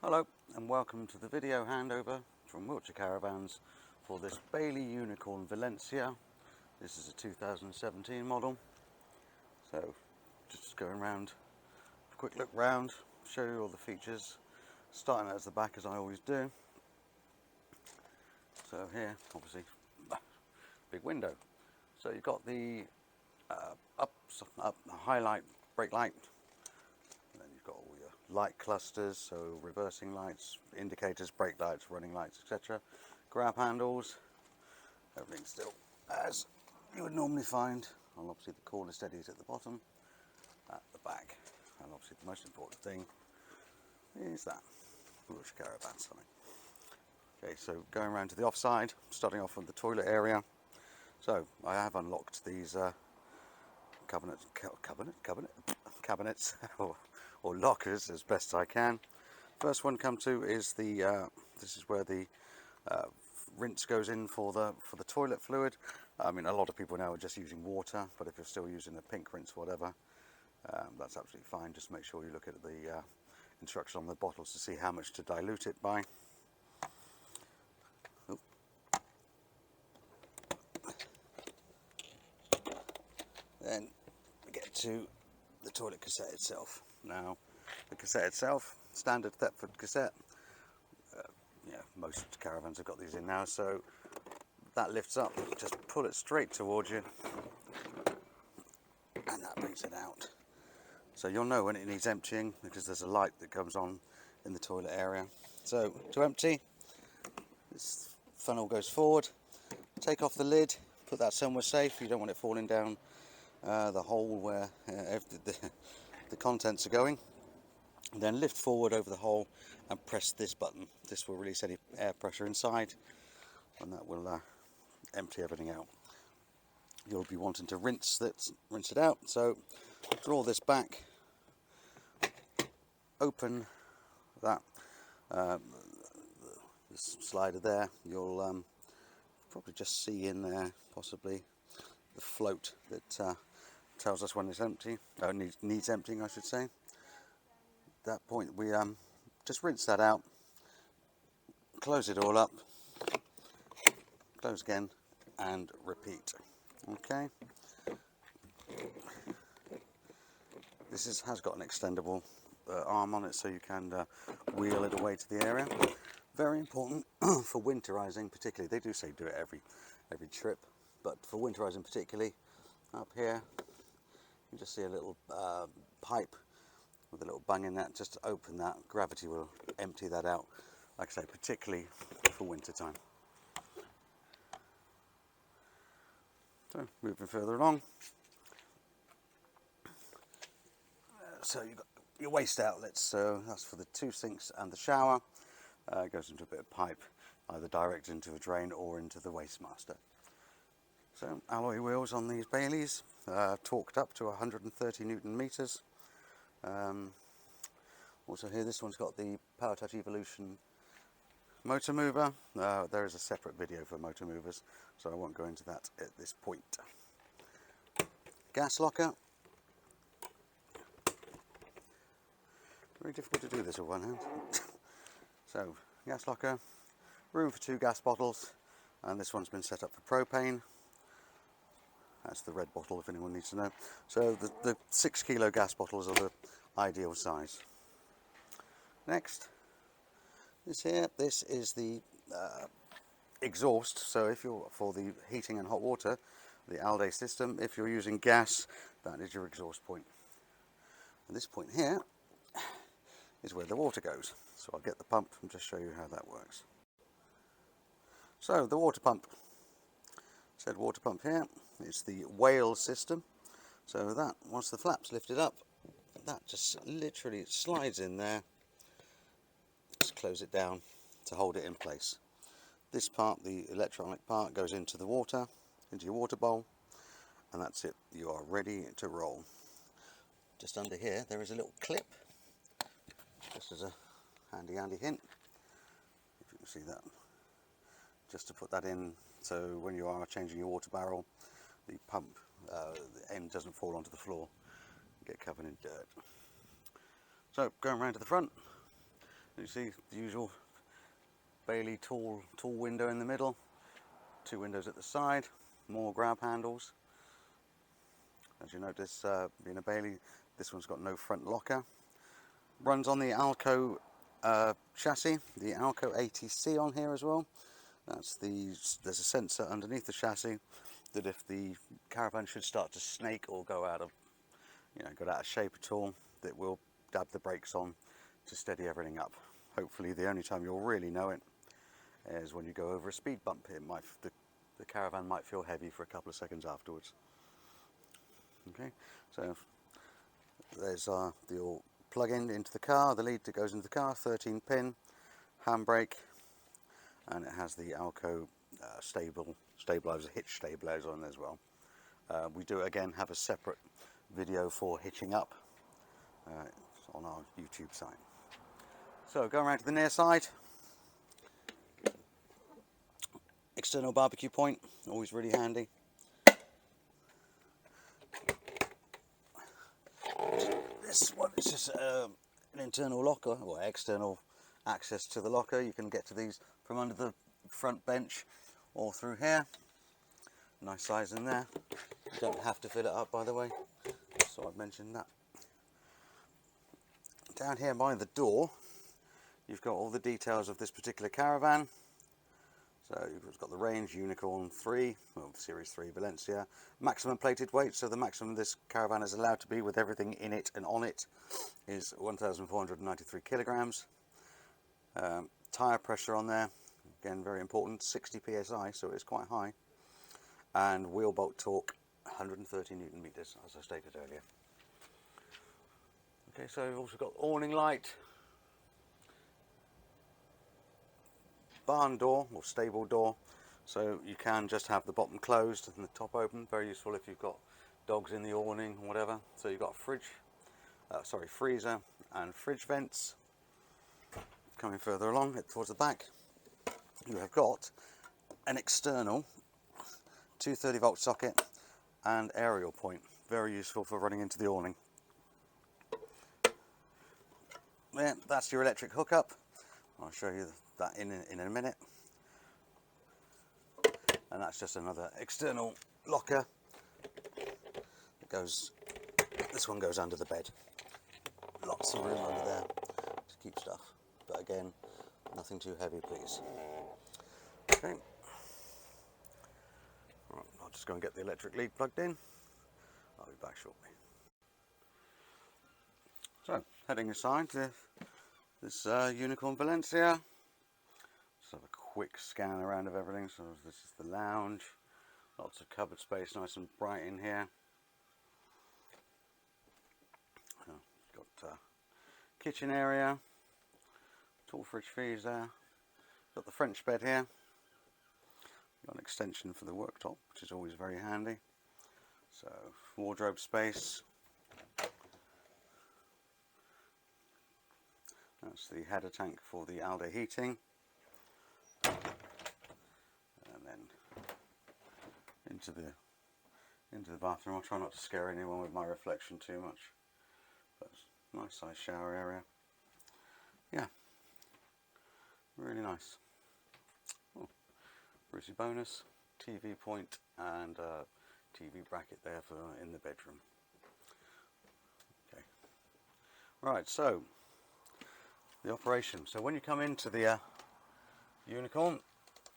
Hello and welcome to the video handover from Wiltshire Caravans for this Bailey Unicorn Valencia. This is a 2017 model. So just going around, a quick look round, show you all the features, starting out as the back as I always do. So here, obviously, big window. So you've got the up highlight brake light. Got all your light clusters, so reversing lights, indicators, brake lights, running lights, etc. Grab handles, everything still as you would normally find. And obviously the corner steadies at the bottom, at the back. And obviously the most important thing is that Wiltshire Caravan sign. Okay, so going around to the offside, starting off with the toilet area. So I have unlocked these cabinets or lockers as best I can. First one come to is the this is where the rinse goes in for the toilet fluid. I mean, a lot of people now are just using water, but if you're still using a pink rinse, whatever, that's absolutely fine. Just make sure you look at the instruction on the bottles to see how much to dilute it by. Oop. Then we get to the toilet cassette itself. Now, the cassette itself, standard Thetford cassette. Yeah, most caravans have got these in now, so that lifts up, just pull it straight towards you, and that brings it out. So you'll know when it needs emptying because there's a light that comes on in the toilet area. So to empty, this funnel goes forward, take off the lid, put that somewhere safe. You don't want it falling down the hole where the contents are going. And then lift forward over the hole and press this button. This will release any air pressure inside, and that will empty everything out. You'll be wanting to rinse it out, so draw this back, open that this slider there. You'll probably just see in there possibly the float that tells us when it's empty, needs emptying, I should say. At that point we just rinse that out, close it all up, close again and repeat. Okay, this has got an extendable arm on it, so you can wheel it away to the area. Very important for winterizing particularly. They do say do it every trip, but for winterizing particularly, up here you just see a little pipe with a little bung in that. Just open that, gravity will empty that out, like I say, particularly for winter time. So moving further along, so you've got your waste outlets, so that's for the two sinks and the shower. It goes into a bit of pipe, either direct into a drain or into the waste master. So alloy wheels on these Baileys, torqued up to 130 Newton meters. Also here, this one's got the Power Touch Evolution motor mover. There is a separate video for motor movers, so I won't go into that at this point. Gas locker. Very difficult to do this with one hand. So, gas locker, room for 2 gas bottles, and this one's been set up for propane. That's the red bottle if anyone needs to know. So the 6 kilo gas bottles are the ideal size. Next, this is the exhaust. So if you're for the heating and hot water, the Alde system, if you're using gas, that is your exhaust point. And this point here is where the water goes. So I'll get the pump and just show you how that works. So the water pump, said water pump here, it's the whale system. So that, once the flap's lifted up, that just literally slides in there. Just close it down to hold it in place. This part, the electronic part, goes into the water, into your water bowl, and that's it. You are ready to roll. Just under here there is a little clip, just as a handy hint, if you can see that, just to put that in, so when you are changing your water barrel, the pump, the end doesn't fall onto the floor and get covered in dirt. So going around to the front, You see the usual Bailey tall window in the middle, 2 windows at the side, more grab handles. As you notice, being a Bailey, this one's got no front locker. Runs on the Alco chassis, the Alco ATC on here as well. There's a sensor underneath the chassis that if the caravan should start to snake or go out of shape at all, that will dab the brakes on to steady everything up. Hopefully the only time you'll really know it is when you go over a speed bump. The caravan might feel heavy for a couple of seconds afterwards. Okay, so there's the all plug-in into the car, the lead that goes into the car, 13 pin, handbrake, and it has the Alco stabilizer, hitch stabilizer on as well. We do again have a separate video for hitching up on our YouTube site. So going around to the near side, external barbecue point, always really handy. This one is just an internal locker, or external access to the locker. You can get to these from under the front bench or through here. Nice size in there. You don't have to fill it up, by the way, so I've mentioned that. Down here by the door, you've got all the details of this particular caravan. So you've got the range, Unicorn 3, well, Series 3 Valencia, maximum plated weight, so the maximum this caravan is allowed to be with everything in it and on it is 1,493 kilograms. Tyre pressure on there, again very important, 60 psi, so it's quite high. And wheel bolt torque, 130 Newton meters, as I stated earlier. Okay, so we've also got awning light, barn door or stable door, so you can just have the bottom closed and the top open. Very useful if you've got dogs in the awning or whatever. So you've got freezer and fridge vents. Coming further along towards the back, you have got an external 230 volt socket and aerial point. Very useful for running into the awning. There, that's your electric hookup. I'll show you that in a minute. And that's just another external locker that goes, this one goes under the bed. Lots of room under there to keep stuff, but again, nothing too heavy, please. Okay, right, I'll just go and get the electric lead plugged in. I'll be back shortly. So, heading aside to this Unicorn Valencia. Just have a quick scan around of everything. So this is the lounge, lots of cupboard space, nice and bright in here. Got kitchen area, tall fridge freezer, got the French bed here, got an extension for the worktop, which is always very handy. So wardrobe space. That's the header tank for the Alde heating. And then into the bathroom. I'll try not to scare anyone with my reflection too much. But it's a nice size shower area. Yeah. Really nice. Oh, Brucey bonus, TV point and TV bracket there for in the bedroom. Okay. Right, so the operation. So when you come into the Unicorn,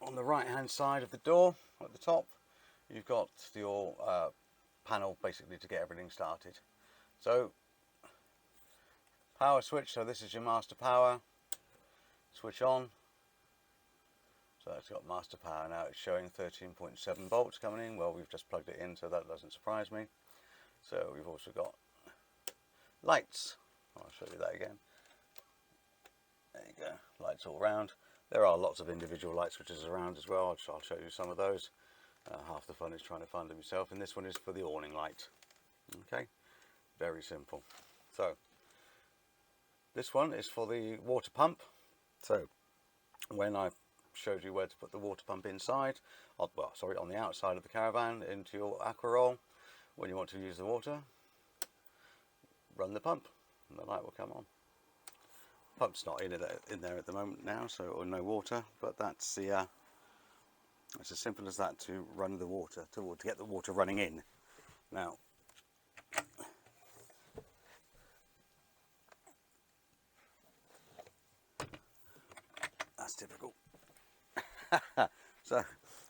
on the right hand side of the door at the top, you've got your panel basically to get everything started. So power switch, so this is your master power, switch on. So it's got master power now. It's showing 13.7 volts coming in. Well, we've just plugged it in, so that doesn't surprise me. So we've also got lights. I'll show you that again. There you go, lights all round. There are lots of individual light switches around as well. I'll show you some of those. Half the fun is trying to find them yourself, and this one is for the awning light. Okay, very simple. So this one is for the water pump. So when I showed you where to put the water pump inside, on the outside of the caravan into your aqua roll, when you want to use the water, run the pump and the light will come on. pump's not in there at the moment now, so or no water. But that's the it's as simple as that to run the water to get the water running in. Now, that's typical. So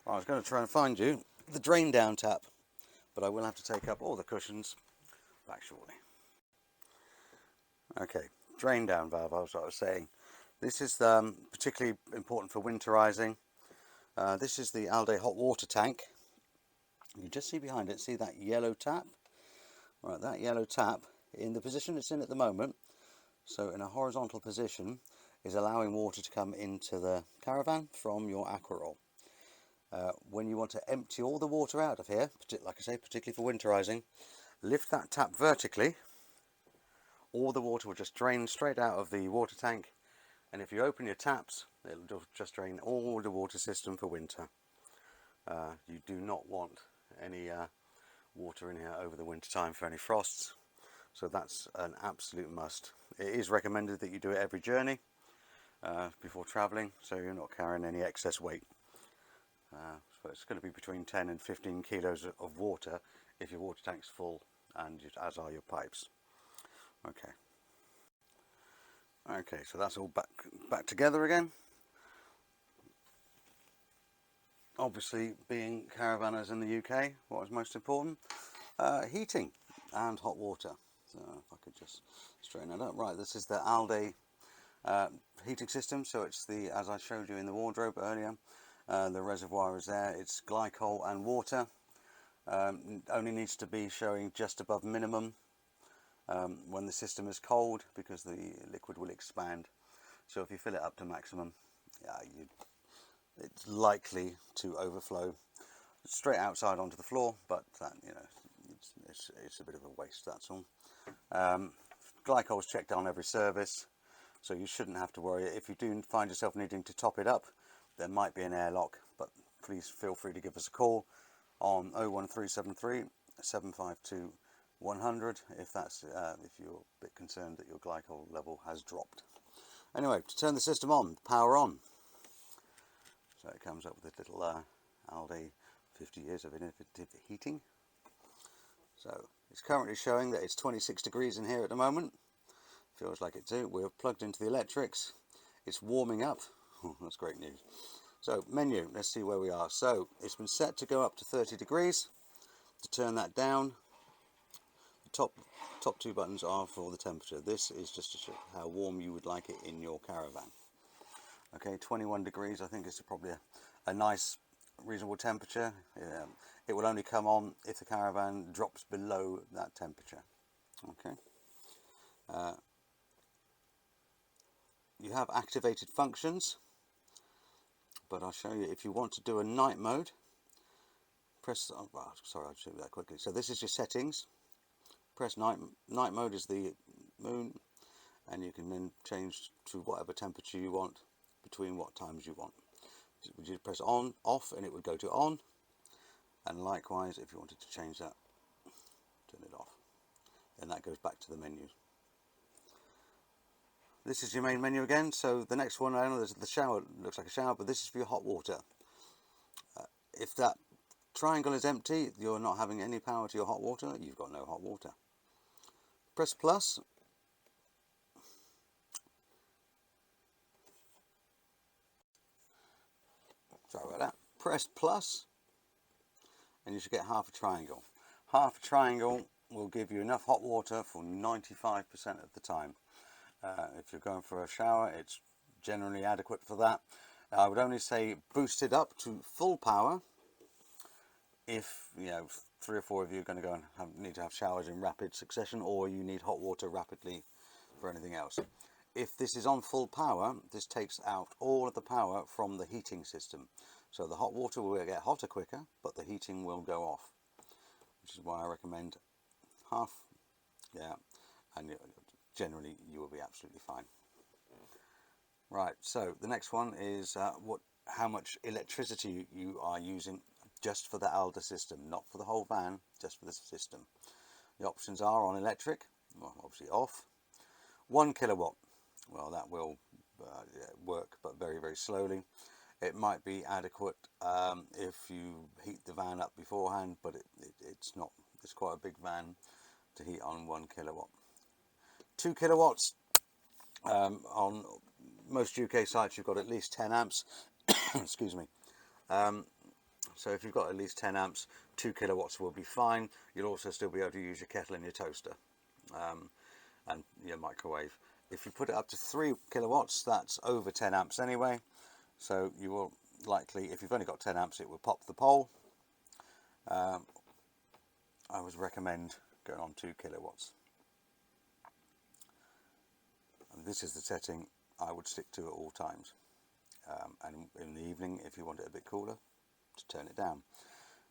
I was going to try and find you the drain down tap, but I will have to take up all the cushions back shortly. Okay, drain down valve, as I was saying. This is particularly important for winterizing. This is the Alde hot water tank. You can just see behind it, see that yellow tap? Right, that yellow tap, in the position it's in at the moment, so in a horizontal position, is allowing water to come into the caravan from your aquaroll. When you want to empty all the water out of here, like I say, particularly for winterizing, lift that tap vertically. All the water will just drain straight out of the water tank, and if you open your taps, it'll just drain all the water system for winter. You do not want any water in here over the winter time for any frosts, so that's an absolute must. It is recommended that you do it every journey before travelling, so you're not carrying any excess weight. So it's going to be between 10 and 15 kilos of water if your water tank's full, and as are your pipes. Okay, so that's all back together again. Obviously, being caravanners in the UK, what is most important? Heating and hot water. So if I could just straighten that up. Right, this is the Alde heating system. So it's as I showed you in the wardrobe earlier, the reservoir is there. It's glycol and water. Only needs to be showing just above minimum when the system is cold, because the liquid will expand. So if you fill it up to maximum, it's likely to overflow straight outside onto the floor, but that, it's a bit of a waste, that's all. Glycol is checked on every service, so you shouldn't have to worry. If you do find yourself needing to top it up, there might be an airlock, but please feel free to give us a call on 01373 752 100 if you're a bit concerned that your glycol level has dropped. Anyway, to turn the system on, power on. So it comes up with this little Alde 50 years of innovative heating. So it's currently showing that it's 26 degrees in here at the moment. Feels like it too. We're plugged into the electrics. It's warming up. That's great news. So menu, let's see where we are. So it's been set to go up to 30 degrees. To turn that down, the top two buttons are for the temperature. This is just to show how warm you would like it in your caravan. Okay, 21 degrees I think is probably a nice reasonable temperature. It will only come on if the caravan drops below that temperature. Okay. You have activated functions, but I'll show you. If you want to do a night mode, press, sorry, I'll show you that quickly. So this is your settings. Press night mode is the moon, and you can then change to whatever temperature you want between what times you want. Would you press on, off, and it would go to on, and likewise if you wanted to change that, turn it off, and that goes back to the menu. This is your main menu again. So the next one, I know the shower looks like a shower, but this is for your hot water. If that triangle is empty, you're not having any power to your hot water, you've got no hot water. Press plus. Sorry about that. Press plus, and you should get half a triangle. Half a triangle will give you enough hot water for 95% of the time. If you're going for a shower, it's generally adequate for that. I would only say boost it up to full power if 3 or 4 of you are going to go and need to have showers in rapid succession, or you need hot water rapidly for anything else. If this is on full power, this takes out all of the power from the heating system. So the hot water will get hotter quicker, but the heating will go off, which is why I recommend half, and generally you will be absolutely fine. Right, so the next one is how much electricity you are using just for the Alde system, not for the whole van, just for the system. The options are on electric, well, obviously off, 1 kilowatt. well, that will work, but very, very slowly. It might be adequate if you heat the van up beforehand, but it's not. It's quite a big van to heat on 1 kilowatt. 2 kilowatts, on most UK sites you've got at least 10 amps. Excuse me. So if you've got at least 10 amps, 2 kilowatts will be fine. You'll also still be able to use your kettle and your toaster and your microwave. If you put it up to 3 kilowatts, that's over 10 amps anyway. So you will likely, if you've only got 10 amps, it will pop the pole. I would recommend going on 2 kilowatts. And this is the setting I would stick to at all times. And in the evening, if you want it a bit cooler, to turn it down.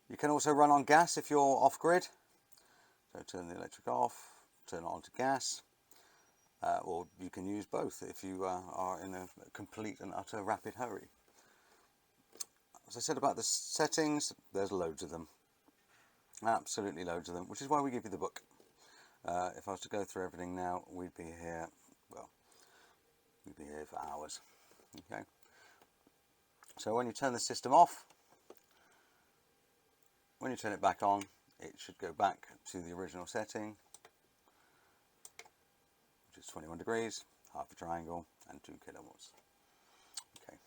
You can also run on gas if you're off grid. So turn the electric off, turn it on to gas. Or you can use both if you are in a complete and utter rapid hurry. As I said about the settings, there's loads of them. Absolutely loads of them, which is why we give you the book. If I was to go through everything now, we'd be here, well, we'd be here for hours. Okay. So when you turn the system off, when you turn it back on, it should go back to the original setting, which is 21 degrees, half a triangle, and 2 kilowatts. Okay.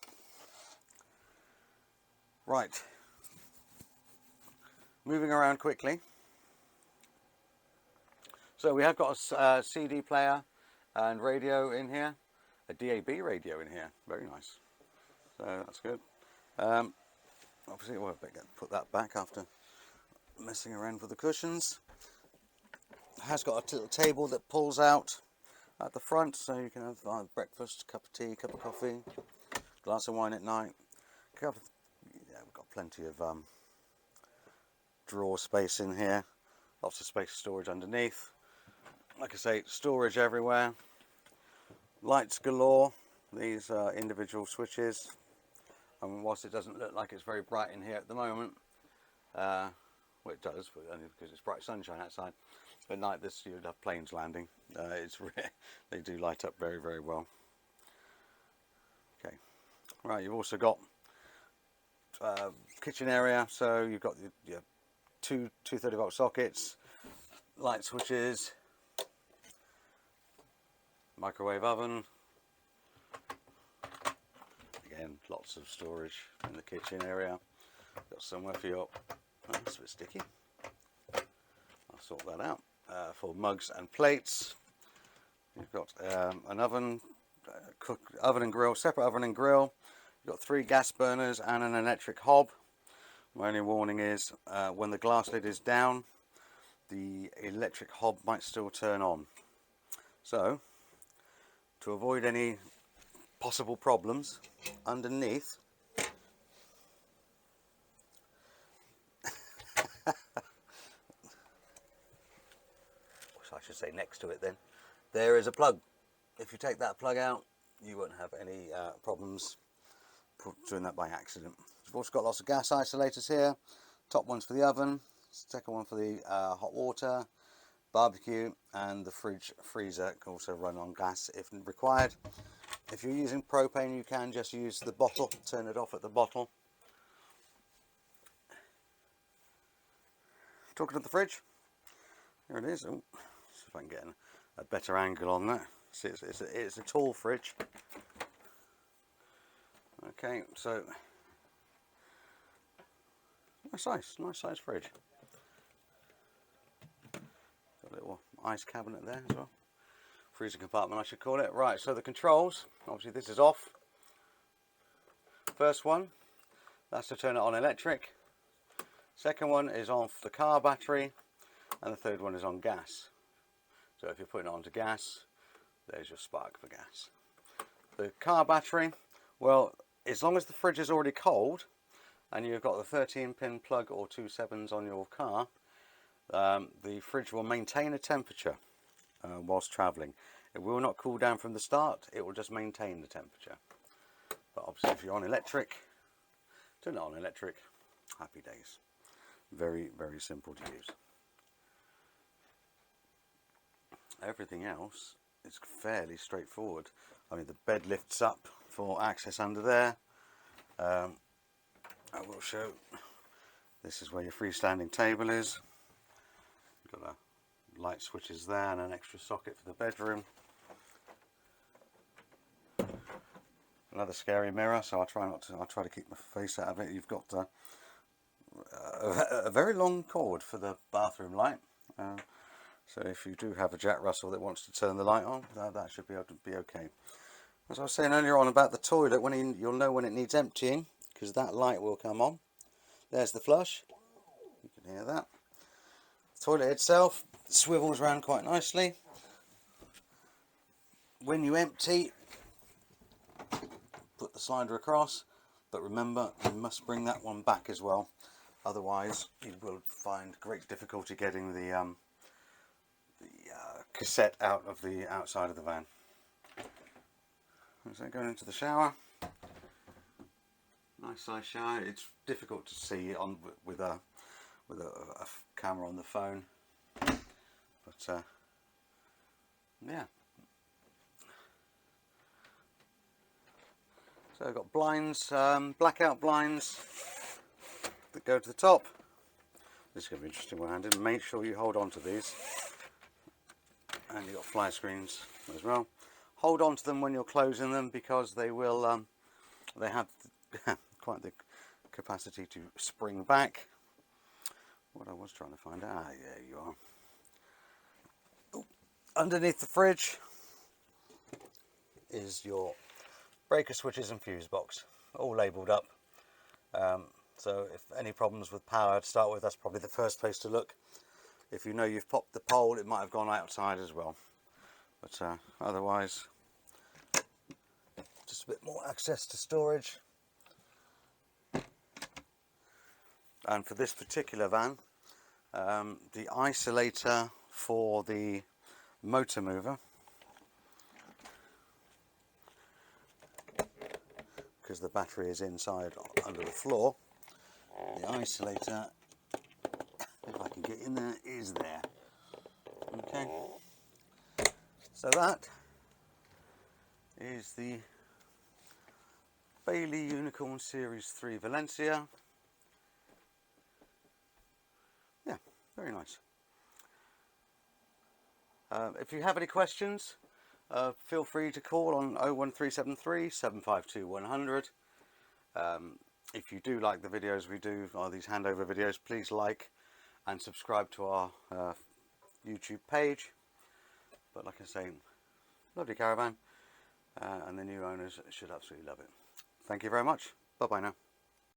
Right. Moving around quickly. So we have got a CD player and radio in here, a DAB radio in here. Very nice. So that's good. Obviously, we'll put that back after messing around with the cushions. It has got a little table that pulls out at the front, so you can have breakfast, cup of tea, cup of coffee, glass of wine at night. Yeah, we've got plenty of drawer space in here. Lots of space for storage underneath. Like I say, storage everywhere. Lights galore. These are individual switches. I mean, whilst it doesn't look like it's very bright in here at the moment, well, it does, but only because it's bright sunshine outside. At night, you'd have planes landing. They do light up very, very well. Okay, right. You've also got kitchen area, so you've got your two 230-volt sockets, light switches, microwave oven. Again, lots of storage in the kitchen area. Got somewhere for your, oh, that's a bit sticky. I'll sort that out. For mugs and plates. You've got an oven, oven and grill, separate oven and grill. You've got 3 gas burners and an electric hob. My only warning is when the glass lid is down, the electric hob might still turn on. So, to avoid any possible problems, underneath I should say next to it then, there is a plug. If you take that plug out, you won't have any problems doing that by accident. We've also got lots of gas isolators here. Top one's for the oven, second one for the hot water, barbecue, and the fridge freezer can also run on gas if required. If you're using propane, you can just use the bottle, turn it off at the bottle. Talking of the fridge, here it is. Ooh, see if I can get a better angle on that. See, it's a tall fridge. Okay, so nice size fridge. Got a little ice cabinet there as well. Freezer compartment, I should call it. Right, so the controls, obviously this is off. First one, that's to turn it on electric. Second one is off the car battery, and the third one is on gas. So if you're putting it onto gas, there's your spark for gas. The car battery, well, as long as the fridge is already cold and you've got the 13-pin plug or 2 7s on your car, the fridge will maintain a temperature whilst travelling. It will not cool down from the start, it will just maintain the temperature. But obviously if you're on electric, turn it on electric, happy days. Very, very simple to use. Everything else is fairly straightforward. I mean, the bed lifts up for access under there. I will show, this is where your freestanding table is. You've got a light switches there and an extra socket for the bedroom. Another scary mirror, so I'll try to keep my face out of it. You've got a very long cord for the bathroom light. So if you do have a Jack Russell that wants to turn the light on, that should be able to be okay. As I was saying earlier on about the toilet, you'll know when it needs emptying, because that light will come on. There's the flush. You can hear that. The toilet itself swivels around quite nicely. When you empty, put the slider across, but remember you must bring that one back as well, otherwise you will find great difficulty getting the cassette out of the outside of the van. So going into the shower, nice size shower. It's difficult to see on with a camera on the phone, but yeah. So I've got blinds, blackout blinds that go to the top. This is going to be interesting one-handed. Make sure you hold on to these. And you've got fly screens as well. Hold on to them when you're closing them, because they will, they have quite the capacity to spring back. What I was trying to find out, there you are. Ooh. Underneath the fridge is your breaker switches and fuse box, all labelled up. So if any problems with power to start with, that's probably the first place to look. If you know you've popped the pole, it might have gone outside as well. But otherwise, just a bit more access to storage. And for this particular van, the isolator for the motor mover, because the battery is inside under the floor, the isolator, if I can get in there, is there. Okay, so that is the Bailey Unicorn Series 3 Valencia. Yeah, very nice. If you have any questions, feel free to call on 01373 752 100. If you do like the videos we do, or these handover videos, please like and subscribe to our YouTube page. But like I say, lovely caravan, and the new owners should absolutely love it. Thank you very much. Bye bye now.